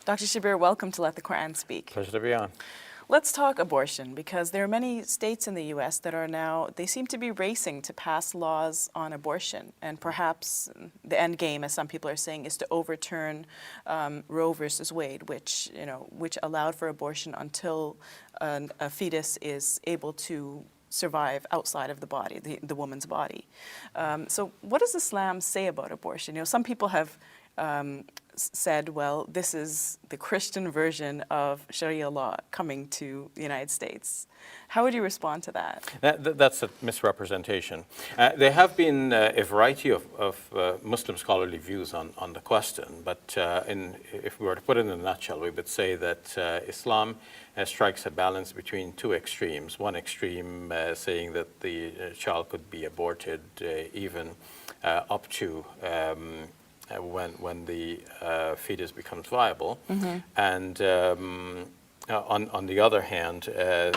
Dr. Shabir, welcome to Let the Qur'an Speak. Pleasure to be on. Let's talk abortion, because there are many states in the U.S. that are now, they seem to be racing to pass laws on abortion. And perhaps the end game, as some people are saying, is to overturn Roe versus Wade, which allowed for abortion until a fetus is able to survive outside of the body, the woman's body. So what does Islam say about abortion? Some people have said, well, this is the Christian version of Sharia law coming to the United States. How would you respond to that? That's a misrepresentation. There have been a variety of Muslim scholarly views on the question, but if we were to put it in a nutshell, we would say that Islam strikes a balance between two extremes. One extreme saying that the child could be aborted even up to when the fetus becomes viable, and on the other hand,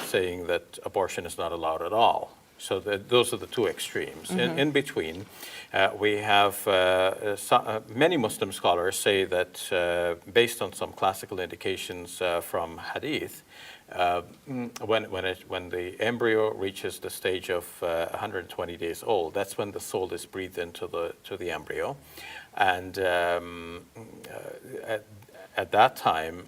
saying that abortion is not allowed at all. So those are the two extremes. In between, we have many Muslim scholars say that based on some classical indications from Hadith, when the embryo reaches the stage of 120 days old, that's when the soul is breathed into the embryo. And at that time,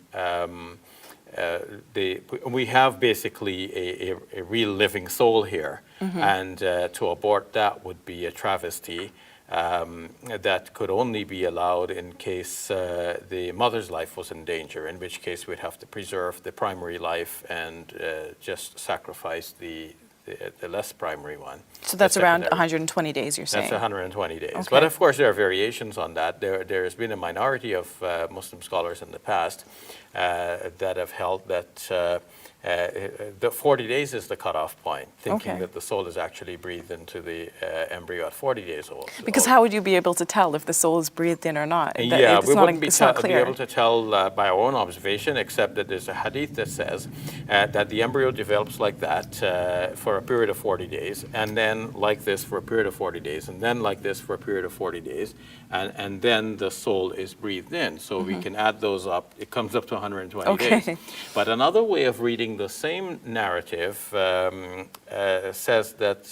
we have basically a real living soul here, and to abort that would be a travesty that could only be allowed in case the mother's life was in danger, in which case we'd have to preserve the primary life and just sacrifice the less primary one. So that's around 120 days, you're saying? That's 120 days. Okay. But of course there are variations on that. There has been a minority of Muslim scholars in the past that have held that the 40 days is the cutoff point, thinking that the soul is actually breathed into the embryo at 40 days old. Because how would you be able to tell if the soul is breathed in or not? We wouldn't be able to tell by our own observation, except that there's a hadith that says that the embryo develops like that for a period of 40 days, and then like this for a period of 40 days, and then like this for a period of 40 days, and then the soul is breathed in. So we can add those up. It comes up to 120 days. But another way of reading the same narrative says that,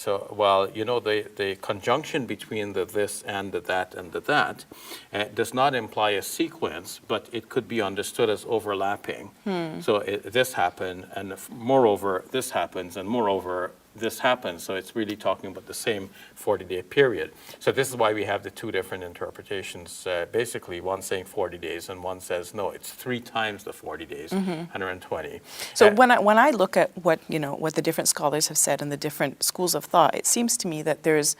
the conjunction between the this and the that and the that does not imply a sequence, but it could be understood as overlapping. So this happened, and moreover, this happens, and moreover, this happens. So it's really talking about the same 40-day period. So this is why we have the two different interpretations. Basically, one saying 40 days, and one says no, it's 3 times the 40 days, 120. So when I look at what the different scholars have said and the different schools of thought, it seems to me that there's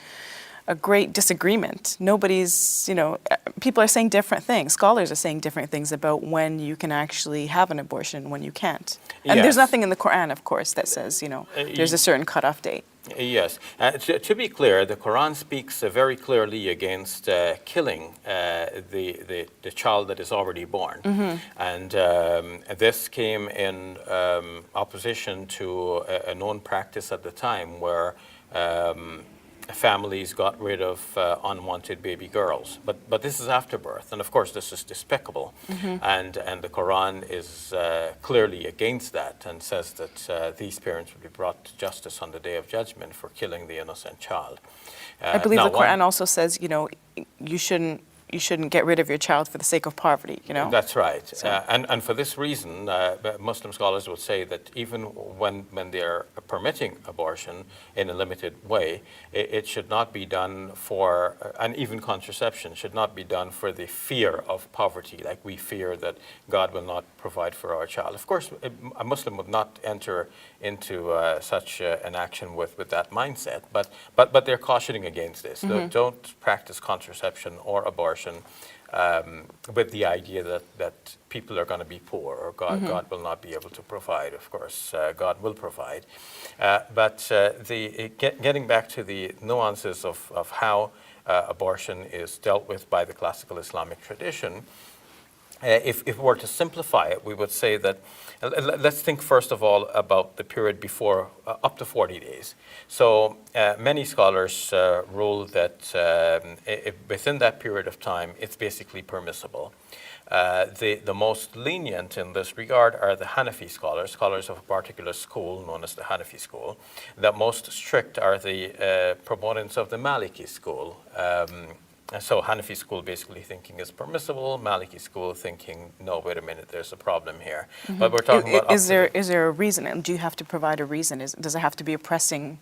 a great disagreement. People are saying different things. Scholars are saying different things about when you can actually have an abortion and when you can't. And there's nothing in the Qur'an, of course, that says, there's a certain cutoff date. Yes. To be clear, the Qur'an speaks very clearly against killing the child that is already born. And this came in opposition to a known practice at the time where families got rid of unwanted baby girls. But this is after birth, and of course this is despicable. And the Quran is clearly against that and says that these parents will be brought to justice on the Day of Judgment for killing the innocent child. I believe the Quran also says, you shouldn't get rid of your child for the sake of poverty, That's right. So. And for this reason, Muslim scholars would say that even when they're permitting abortion in a limited way, it should not be done for, and even contraception should not be done for the fear of poverty, like we fear that God will not provide for our child. Of course, a Muslim would not enter into such an action with that mindset, but they're cautioning against this. Don't practice contraception or abortion with the idea that people are going to be poor or God will not be able to provide. Of course, God will provide. But getting back to the nuances of how abortion is dealt with by the classical Islamic tradition, if we were to simplify it, we would say that, let's think first of all about the period before, up to 40 days. So many scholars rule that within that period of time, it's basically permissible. The most lenient in this regard are the Hanafi scholars, scholars of a particular school known as the Hanafi school. The most strict are the proponents of the Maliki school. And so Hanafi school basically thinking is permissible, Maliki school thinking, no, wait a minute, there's a problem here. But we're talking about... Is there a reason? And do you have to provide a reason? Does it have to be a pressing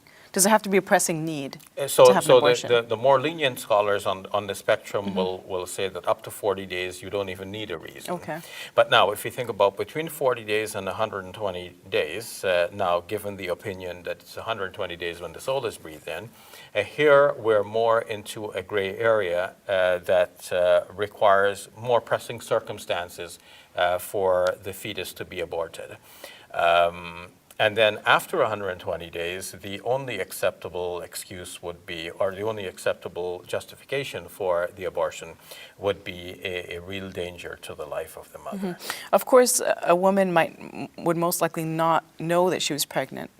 need to have an abortion? The more lenient scholars on the spectrum will say that up to 40 days you don't even need a reason. Okay. But now, if you think about between 40 days and 120 days, now given the opinion that it's 120 days when the soul is breathed in, here we're more into a gray area that requires more pressing circumstances for the fetus to be aborted. And then after 120 days, the only acceptable excuse would be, or the only acceptable justification for the abortion would be a real danger to the life of the mother. Of course, a woman would most likely not know that she was pregnant,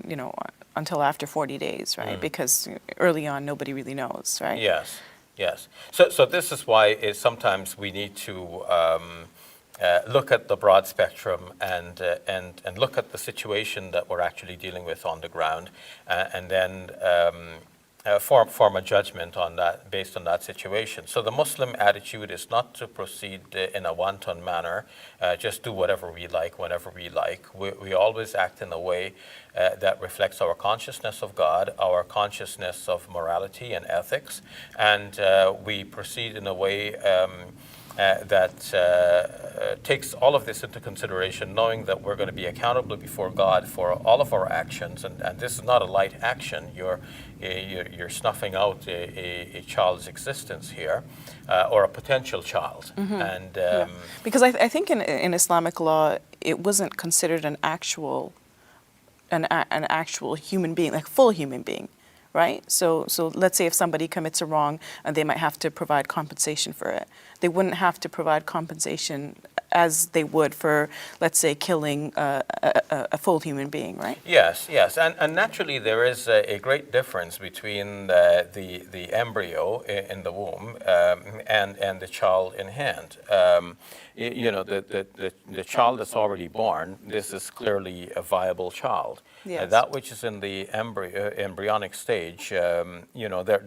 until after 40 days, right? Because early on, nobody really knows, right? Yes, yes. So this is why sometimes we need to look at the broad spectrum and look at the situation that we're actually dealing with on the ground, and then form a judgment on that based on that situation. So the Muslim attitude is not to proceed in a wanton manner, just do whatever we like, whenever we like. We always act in a way that reflects our consciousness of God, our consciousness of morality and ethics, and we proceed in a way that takes all of this into consideration, knowing that we're going to be accountable before God for all of our actions, and this is not a light action. You're snuffing out a child's existence here, or a potential child. And because I think in Islamic law, it wasn't considered an actual human being, like full human being. Right? So let's say if somebody commits a wrong and they might have to provide compensation for it. They wouldn't have to provide compensation as they would for, let's say, killing a full human being, right? Yes, yes. And naturally there is a great difference between the embryo in the womb and the child in hand. The child that's already born, this is clearly a viable child. Yes. That which is in the embryonic stage, there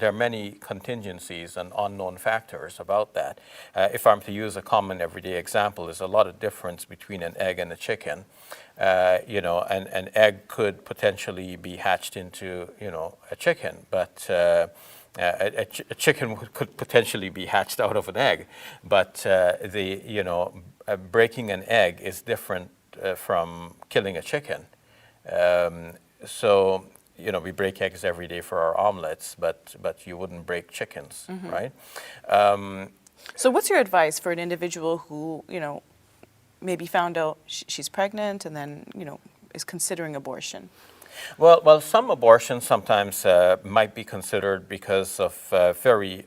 are many contingencies and unknown factors about that. If I'm to use a common everyday example, there's a lot of difference between an egg and a chicken. An egg could potentially be hatched into, a chicken, but a chicken could potentially be hatched out of an egg. But breaking an egg is different from killing a chicken. We break eggs every day for our omelets, but you wouldn't break chickens, right? So what's your advice for an individual who, maybe found out she's pregnant and then, is considering abortion? Well, some abortions sometimes might be considered because of very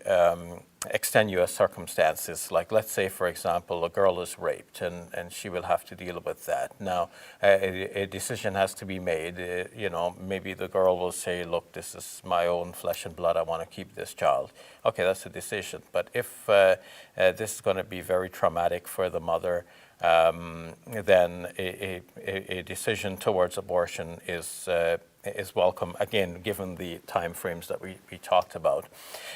extenuous circumstances. Like, let's say, for example, a girl is raped and she will have to deal with that. Now, a decision has to be made. Maybe the girl will say, look, this is my own flesh and blood. I want to keep this child. Okay, that's a decision. But if this is going to be very traumatic for the mother, then a decision towards abortion is welcome, again, given the time frames that we talked about.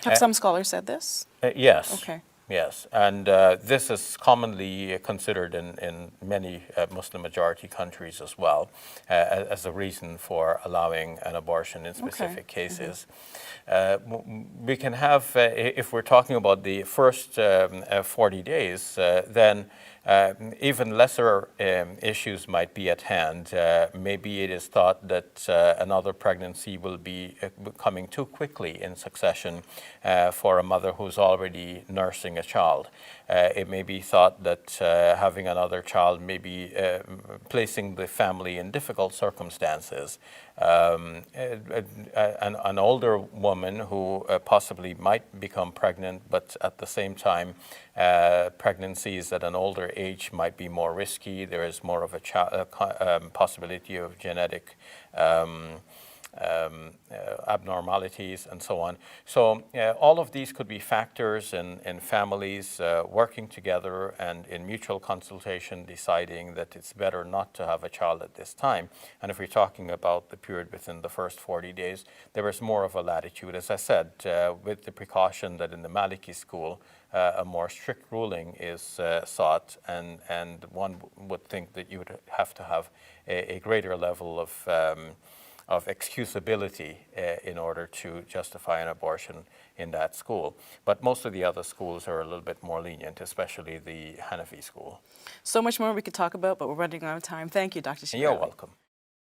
Have some scholars said this? Yes. Okay. Yes, and this is commonly considered in many Muslim majority countries as well as a reason for allowing an abortion in specific cases. We can have, if we're talking about the first 40 days, then even lesser issues might be at hand. Maybe it is thought that another pregnancy will be coming too quickly in succession for a mother who's already nursing a child. It may be thought that having another child may be placing the family in difficult circumstances. An older woman who possibly might become pregnant, but at the same time, pregnancies at an older age might be more risky. There is more of a possibility of genetic abnormalities and so on. So all of these could be factors in families working together and in mutual consultation deciding that it's better not to have a child at this time. And if we're talking about the period within the first 40 days, there is more of a latitude, as I said, with the precaution that in the Maliki school, a more strict ruling is sought, and one would think that you would have to have a greater level of excusability in order to justify an abortion in that school. But most of the other schools are a little bit more lenient, especially the Hanafi school. So much more we could talk about, but we're running out of time. Thank you, Dr. Shabir. You're welcome.